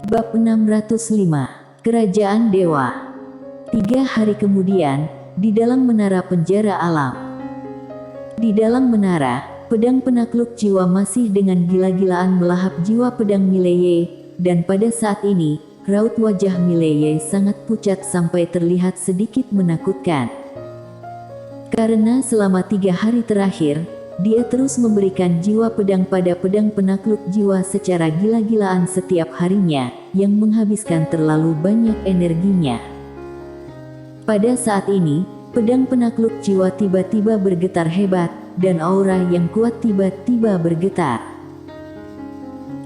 Bab 605, Kerajaan Dewa. 3 hari kemudian, di dalam menara penjara alam. Di dalam menara, pedang penakluk jiwa masih dengan gila-gilaan melahap jiwa pedang Mileye, dan pada saat ini, raut wajah Mileye sangat pucat sampai terlihat sedikit menakutkan. Karena selama 3 hari terakhir, dia terus memberikan jiwa pedang pada pedang penakluk jiwa secara gila-gilaan setiap harinya, yang menghabiskan terlalu banyak energinya. Pada saat ini, pedang penakluk jiwa tiba-tiba bergetar hebat, dan aura yang kuat tiba-tiba bergetar.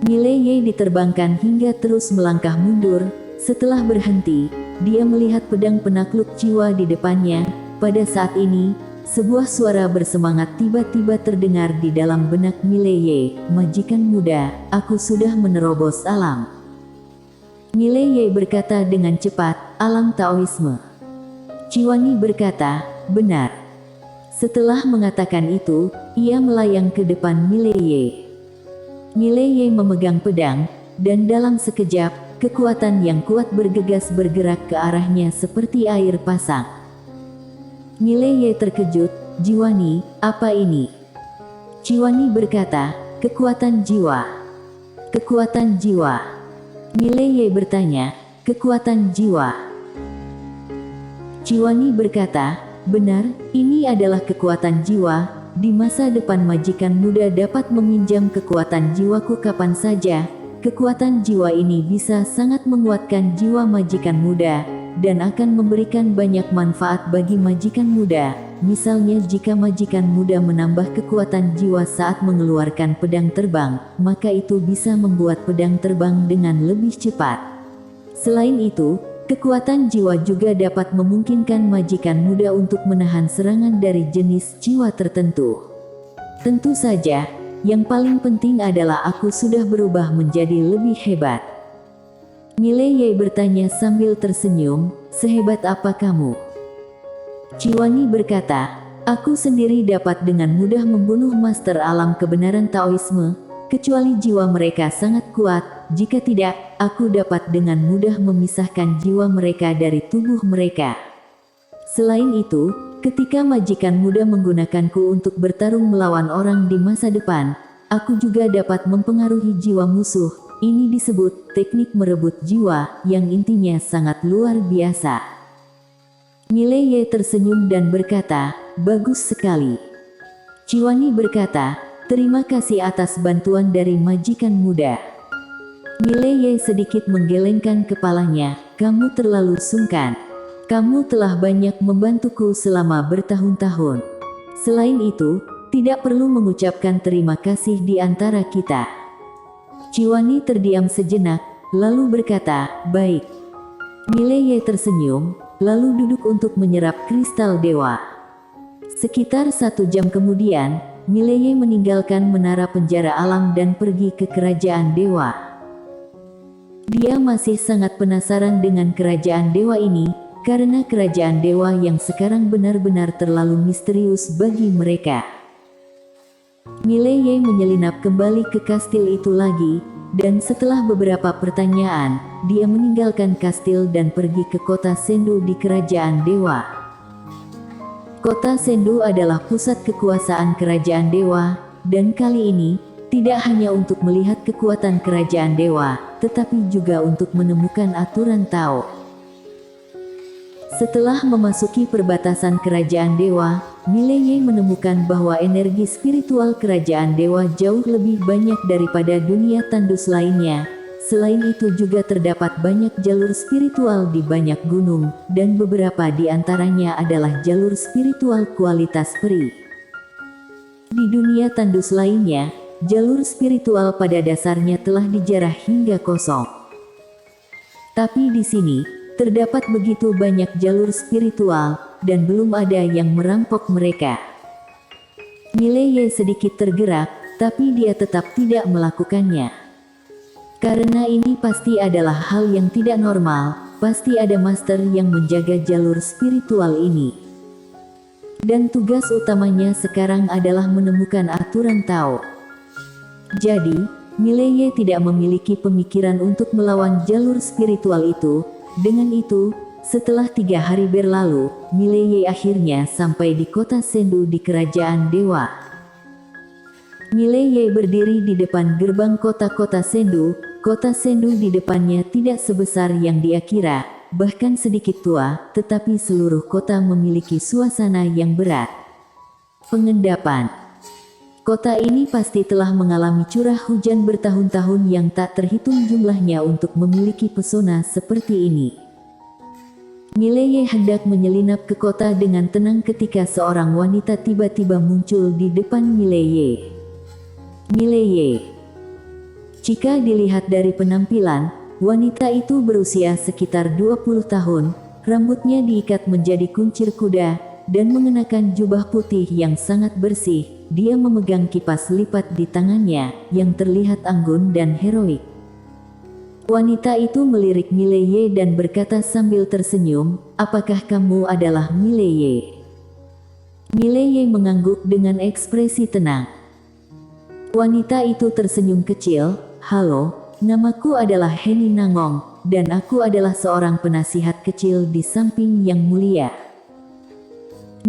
Mileye diterbangkan hingga terus melangkah mundur. Setelah berhenti, dia melihat pedang penakluk jiwa di depannya. Pada saat ini, sebuah suara bersemangat tiba-tiba terdengar di dalam benak Mileye, "Majikan muda, aku sudah menerobos alam." Mileye berkata dengan cepat, "Alam Taoisme." Ciwani berkata, "Benar." Setelah mengatakan itu, ia melayang ke depan Mileye. Mileye memegang pedang, dan dalam sekejap, kekuatan yang kuat bergegas bergerak ke arahnya seperti air pasang. Mileye terkejut, "Jiwani, apa ini?" Ciwani berkata, "Kekuatan jiwa." "Kekuatan jiwa?" Mileye bertanya, "Kekuatan jiwa?" Ciwani berkata, "Benar, ini adalah kekuatan jiwa. Di masa depan majikan muda dapat meminjam kekuatan jiwaku kapan saja. Kekuatan jiwa ini bisa sangat menguatkan jiwa majikan muda, dan akan memberikan banyak manfaat bagi majikan muda. Misalnya jika majikan muda menambah kekuatan jiwa saat mengeluarkan pedang terbang, maka itu bisa membuat pedang terbang dengan lebih cepat. Selain itu, kekuatan jiwa juga dapat memungkinkan majikan muda untuk menahan serangan dari jenis jiwa tertentu. Tentu saja, yang paling penting adalah aku sudah berubah menjadi lebih hebat." Mileye bertanya sambil tersenyum, "Sehebat apa kamu?" Ciwani berkata, "Aku sendiri dapat dengan mudah membunuh master alam kebenaran Taoisme, kecuali jiwa mereka sangat kuat. Jika tidak, aku dapat dengan mudah memisahkan jiwa mereka dari tubuh mereka. Selain itu, ketika majikan muda menggunakanku untuk bertarung melawan orang di masa depan, aku juga dapat mempengaruhi jiwa musuh. Ini disebut teknik merebut jiwa, yang intinya sangat luar biasa." Mileye tersenyum dan berkata, "Bagus sekali." Ciwani berkata, "Terima kasih atas bantuan dari majikan muda." Mileye sedikit menggelengkan kepalanya, "Kamu terlalu sungkan. Kamu telah banyak membantuku selama bertahun-tahun. Selain itu, tidak perlu mengucapkan terima kasih di antara kita." Ciwani terdiam sejenak, lalu berkata, "Baik." Mileye tersenyum, lalu duduk untuk menyerap kristal dewa. Sekitar 1 jam kemudian, Mileye meninggalkan menara penjara alam dan pergi ke kerajaan dewa. Dia masih sangat penasaran dengan kerajaan dewa ini, karena kerajaan dewa yang sekarang benar-benar terlalu misterius bagi mereka. Mileye menyelinap kembali ke kastil itu lagi, dan setelah beberapa pertanyaan, dia meninggalkan kastil dan pergi ke kota Sendu di kerajaan dewa. Kota Sendu adalah pusat kekuasaan kerajaan dewa, dan kali ini, tidak hanya untuk melihat kekuatan kerajaan dewa, tetapi juga untuk menemukan aturan Tao. Setelah memasuki perbatasan kerajaan dewa, Mileye menemukan bahwa energi spiritual kerajaan dewa jauh lebih banyak daripada dunia tandus lainnya. Selain itu juga terdapat banyak jalur spiritual di banyak gunung, dan beberapa di antaranya adalah jalur spiritual kualitas peri. Di dunia tandus lainnya, jalur spiritual pada dasarnya telah dijarah hingga kosong. Tapi di sini, terdapat begitu banyak jalur spiritual, dan belum ada yang merampok mereka. Mileye sedikit tergerak, tapi dia tetap tidak melakukannya. Karena ini pasti adalah hal yang tidak normal, pasti ada master yang menjaga jalur spiritual ini. Dan tugas utamanya sekarang adalah menemukan aturan Tao. Jadi, Mileye tidak memiliki pemikiran untuk melawan jalur spiritual itu. Dengan itu, setelah 3 hari berlalu, Mileye akhirnya sampai di kota Sendu di kerajaan dewa. Mileye berdiri di depan gerbang kota Sendu. Kota Sendu di depannya tidak sebesar yang dia kira, bahkan sedikit tua, tetapi seluruh kota memiliki suasana yang berat. Pengendapan. Kota ini pasti telah mengalami curah hujan bertahun-tahun yang tak terhitung jumlahnya untuk memiliki pesona seperti ini. Mileye hendak menyelinap ke kota dengan tenang ketika seorang wanita tiba-tiba muncul di depan Mileye. Mileye. Jika dilihat dari penampilan, wanita itu berusia sekitar 20 tahun, rambutnya diikat menjadi kuncir kuda, dan mengenakan jubah putih yang sangat bersih. Dia memegang kipas lipat di tangannya, yang terlihat anggun dan heroik. Wanita itu melirik Mileye dan berkata sambil tersenyum, "Apakah kamu adalah Mileye?" Mileye mengangguk dengan ekspresi tenang. Wanita itu tersenyum kecil, "Halo, namaku adalah Heni Nangong, dan aku adalah seorang penasihat kecil di samping Yang Mulia."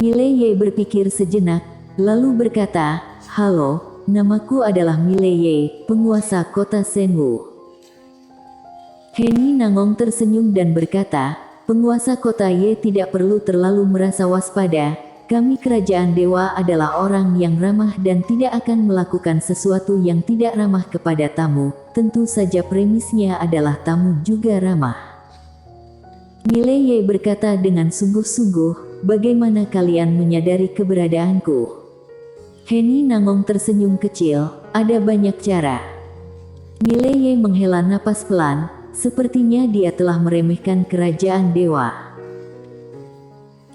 Mileye berpikir sejenak, lalu berkata, "Halo, namaku adalah Mileye, penguasa kota Senwu." Heni Nangong tersenyum dan berkata, "Penguasa kota Ye tidak perlu terlalu merasa waspada. Kami kerajaan dewa adalah orang yang ramah dan tidak akan melakukan sesuatu yang tidak ramah kepada tamu. Tentu saja premisnya adalah tamu juga ramah." Mileye berkata dengan sungguh-sungguh, "Bagaimana kalian menyadari keberadaanku?" Heni Nangong tersenyum kecil, "Ada banyak cara." Mileye menghela napas pelan, sepertinya dia telah meremehkan kerajaan dewa.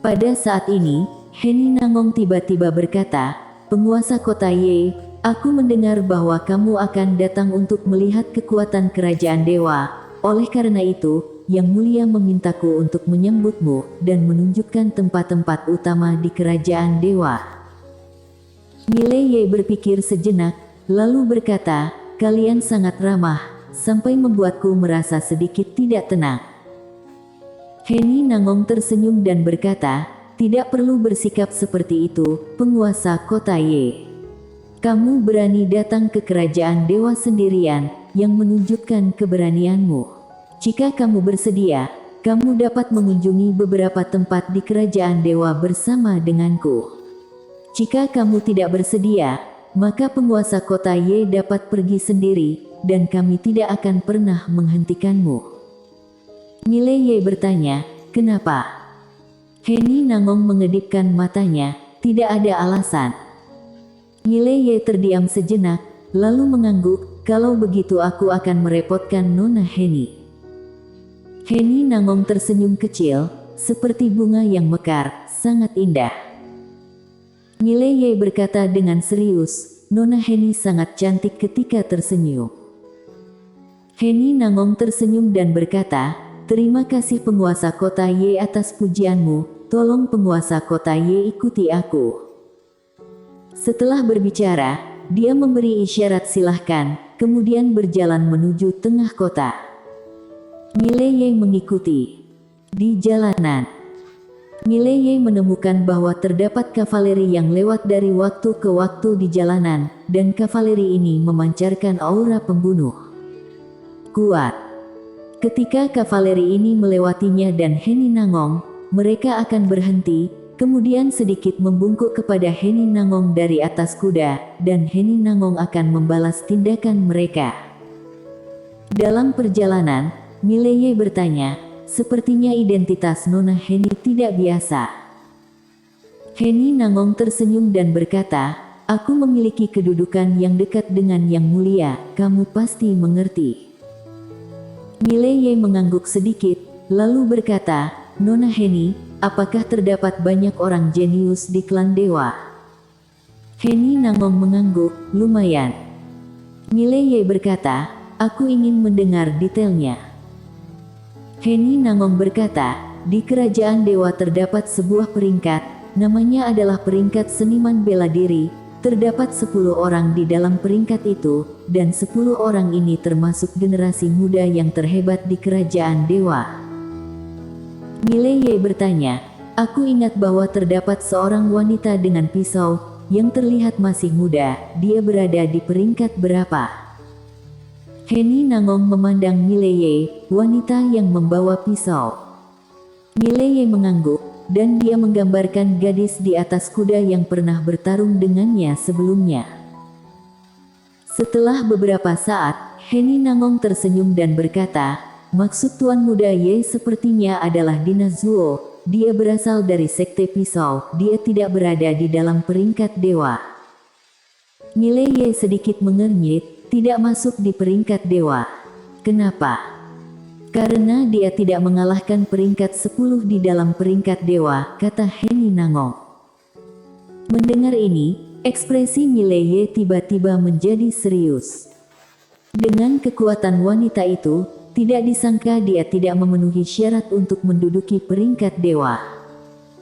Pada saat ini, Heni Nangong tiba-tiba berkata, "Penguasa kota Ye, aku mendengar bahwa kamu akan datang untuk melihat kekuatan kerajaan dewa. Oleh karena itu, Yang Mulia memintaku untuk menyambutmu dan menunjukkan tempat-tempat utama di kerajaan dewa." Mileye berpikir sejenak, lalu berkata, "Kalian sangat ramah, sampai membuatku merasa sedikit tidak tenang." Heni Nangong tersenyum dan berkata, "Tidak perlu bersikap seperti itu, penguasa kota Ye. Kamu berani datang ke kerajaan dewa sendirian, yang menunjukkan keberanianmu. Jika kamu bersedia, kamu dapat mengunjungi beberapa tempat di kerajaan dewa bersama denganku. Jika kamu tidak bersedia, maka penguasa kota Ye dapat pergi sendiri, dan kami tidak akan pernah menghentikanmu." Mileye bertanya, "Kenapa?" Heni Nangong mengedipkan matanya, "Tidak ada alasan." Mileye terdiam sejenak, lalu mengangguk, "Kalau begitu aku akan merepotkan Nona Heni." Heni Nangong tersenyum kecil, seperti bunga yang mekar, sangat indah. Mileye berkata dengan serius, "Nona Heni sangat cantik ketika tersenyum." Heni Nangong tersenyum dan berkata, "Terima kasih penguasa kota Ye atas pujianmu, tolong penguasa kota Ye ikuti aku." Setelah berbicara, dia memberi isyarat silahkan, kemudian berjalan menuju tengah kota. Mileye mengikuti. Di jalanan, Mileye menemukan bahwa terdapat kavaleri yang lewat dari waktu ke waktu di jalanan, dan kavaleri ini memancarkan aura pembunuh kuat. Ketika kavaleri ini melewatinya dan Heni Nangong, mereka akan berhenti, kemudian sedikit membungkuk kepada Heni Nangong dari atas kuda, dan Heni Nangong akan membalas tindakan mereka. Dalam perjalanan, Mileye bertanya, "Sepertinya identitas Nona Heni tidak biasa." Heni Nangong tersenyum dan berkata, "Aku memiliki kedudukan yang dekat dengan Yang Mulia, kamu pasti mengerti." Mileye mengangguk sedikit, lalu berkata, "Nona Heni, apakah terdapat banyak orang jenius di klan dewa?" Heni Nangong mengangguk, "Lumayan." Mileye berkata, "Aku ingin mendengar detailnya." Heni Nangong berkata, "Di kerajaan dewa terdapat sebuah peringkat, namanya adalah peringkat seniman bela diri. Terdapat 10 orang di dalam peringkat itu, dan 10 orang ini termasuk generasi muda yang terhebat di kerajaan dewa. Mileye bertanya, aku ingat bahwa terdapat seorang wanita dengan pisau, yang terlihat masih muda, dia berada di peringkat berapa? Heni Nangong memandang Mileye, wanita yang membawa pisau. Mileye mengangguk, dan dia menggambarkan gadis di atas kuda yang pernah bertarung dengannya sebelumnya. Setelah beberapa saat, Heni Nangong tersenyum dan berkata, maksud Tuan Muda Ye sepertinya adalah Dina Zuo, dia berasal dari sekte pisau, dia tidak berada di dalam peringkat dewa. Mileye sedikit mengernyit, tidak masuk di peringkat dewa. Kenapa? Karena dia tidak mengalahkan peringkat 10 di dalam peringkat dewa, kata Heni Nangong. Mendengar ini, ekspresi Mileye tiba-tiba menjadi serius. Dengan kekuatan wanita itu, tidak disangka dia tidak memenuhi syarat untuk menduduki peringkat dewa.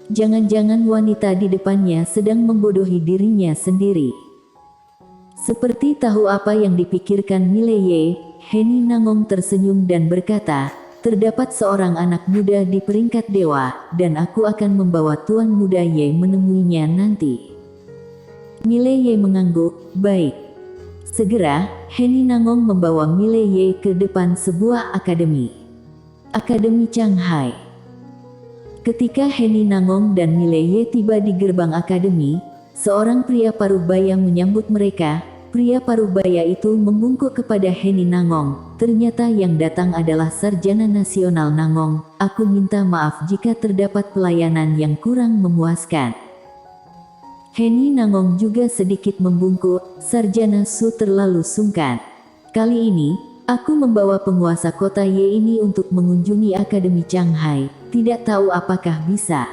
Jangan-jangan wanita di depannya sedang membodohi dirinya sendiri. Seperti tahu apa yang dipikirkan Mileye, Heni Nangong tersenyum dan berkata, terdapat seorang anak muda di peringkat dewa, dan aku akan membawa Tuan Muda Ye menemuinya nanti. Mileye mengangguk, baik. Segera, Heni Nangong membawa Mileye ke depan sebuah akademi. Akademi Changhai. Ketika Heni Nangong dan Mileye tiba di gerbang akademi, seorang pria parubaya menyambut mereka. Pria parubaya itu membungkuk kepada Heni Nangong. Ternyata yang datang adalah Sarjana Nasional Nangong. Aku minta maaf jika terdapat pelayanan yang kurang memuaskan. Heni Nangong juga sedikit membungkuk. Sarjana Su terlalu sungkan. Kali ini, aku membawa penguasa kota Ye ini untuk mengunjungi Akademi Changhai. Tidak tahu apakah bisa.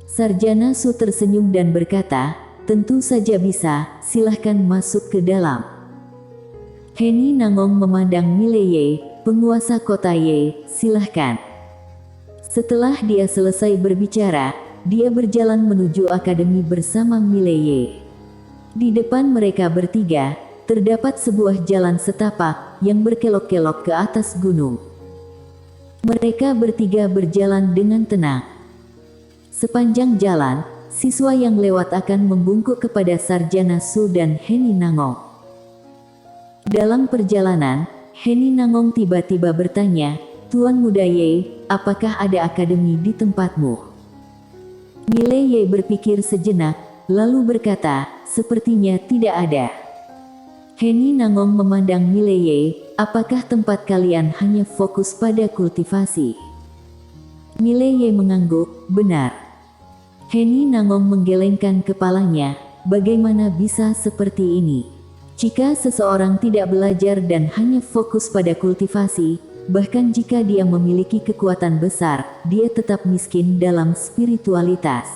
Sarjana Su tersenyum dan berkata, tentu saja bisa, silahkan masuk ke dalam. Heni Nangong memandang Mileye, penguasa kota Ye, silahkan. Setelah dia selesai berbicara, dia berjalan menuju akademi bersama Mileye. Di depan mereka bertiga, terdapat sebuah jalan setapak yang berkelok-kelok ke atas gunung. Mereka bertiga berjalan dengan tenang. Sepanjang jalan, siswa yang lewat akan membungkuk kepada Sarjana Su dan Heni Nangong. Dalam perjalanan, Heni Nangong tiba-tiba bertanya, Tuan Muda Ye, apakah ada akademi di tempatmu? Mileye berpikir sejenak, lalu berkata, sepertinya tidak ada. Heni Nangong memandang Mileye, apakah tempat kalian hanya fokus pada kultivasi? Mileye mengangguk, benar. Heni Nangong menggelengkan kepalanya, bagaimana bisa seperti ini? Jika seseorang tidak belajar dan hanya fokus pada kultivasi, bahkan jika dia memiliki kekuatan besar, dia tetap miskin dalam spiritualitas.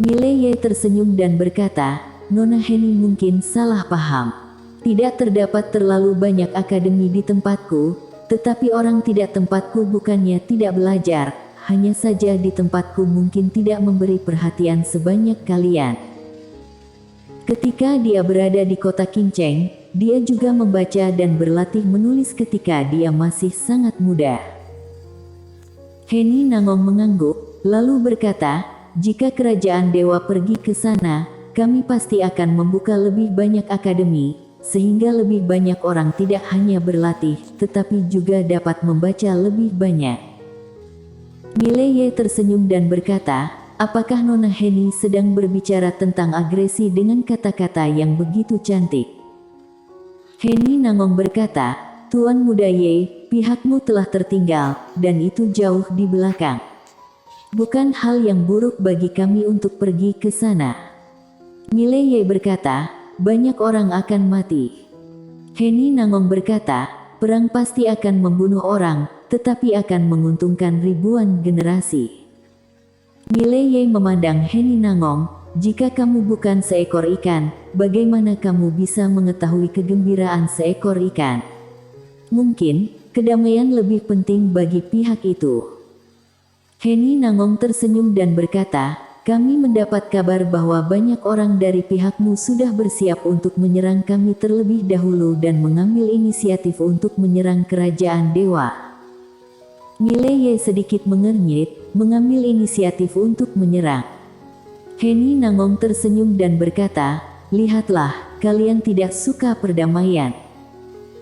Mileye tersenyum dan berkata, Nona Heni mungkin salah paham. Tidak terdapat terlalu banyak akademi di tempatku, tetapi orang tidak tempatku bukannya tidak belajar. Hanya saja di tempatku mungkin tidak memberi perhatian sebanyak kalian. Ketika dia berada di kota Qingcheng, dia juga membaca dan berlatih menulis ketika dia masih sangat muda. Heni Nangong mengangguk, lalu berkata, jika kerajaan dewa pergi ke sana, kami pasti akan membuka lebih banyak akademi, sehingga lebih banyak orang tidak hanya berlatih, tetapi juga dapat membaca lebih banyak. Mileye tersenyum dan berkata, apakah Nona Heni sedang berbicara tentang agresi dengan kata-kata yang begitu cantik? Heni Nangong berkata, Tuan Muda Ye, pihakmu telah tertinggal, dan itu jauh di belakang. Bukan hal yang buruk bagi kami untuk pergi ke sana. Mileye berkata, banyak orang akan mati. Heni Nangong berkata, perang pasti akan membunuh orang, tetapi akan menguntungkan ribuan generasi. Mileye memandang Heni Nangong, jika kamu bukan seekor ikan, bagaimana kamu bisa mengetahui kegembiraan seekor ikan? Mungkin, kedamaian lebih penting bagi pihak itu. Heni Nangong tersenyum dan berkata, kami mendapat kabar bahwa banyak orang dari pihakmu sudah bersiap untuk menyerang kami terlebih dahulu dan mengambil inisiatif untuk menyerang kerajaan dewa. Mileye sedikit mengernyit, mengambil inisiatif untuk menyerang. Heni Nangong tersenyum dan berkata, lihatlah, kalian tidak suka perdamaian.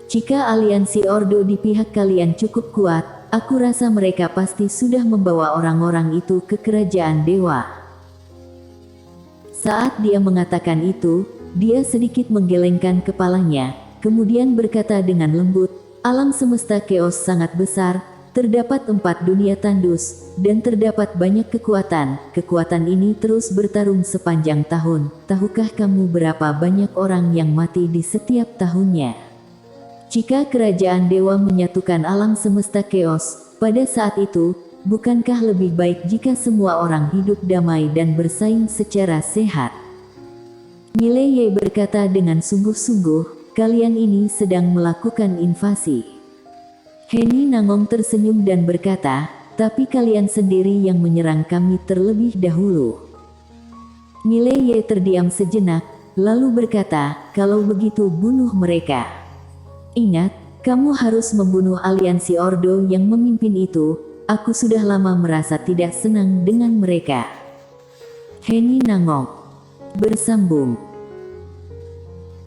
Jika aliansi Ordo di pihak kalian cukup kuat, aku rasa mereka pasti sudah membawa orang-orang itu ke kerajaan dewa. Saat dia mengatakan itu, dia sedikit menggelengkan kepalanya, kemudian berkata dengan lembut, alam semesta keos sangat besar, terdapat 4 dunia tandus, dan terdapat banyak kekuatan. Kekuatan ini terus bertarung sepanjang tahun. Tahukah kamu berapa banyak orang yang mati di setiap tahunnya? Jika kerajaan dewa menyatukan alam semesta keos, pada saat itu, bukankah lebih baik jika semua orang hidup damai dan bersaing secara sehat? Mileye berkata dengan sungguh-sungguh, kalian ini sedang melakukan invasi. Heni Nangong tersenyum dan berkata, tapi kalian sendiri yang menyerang kami terlebih dahulu. Mileye terdiam sejenak, lalu berkata, kalau begitu bunuh mereka. Ingat, kamu harus membunuh aliansi Ordo yang memimpin itu. Aku sudah lama merasa tidak senang dengan mereka. Heni Nangong bersambung.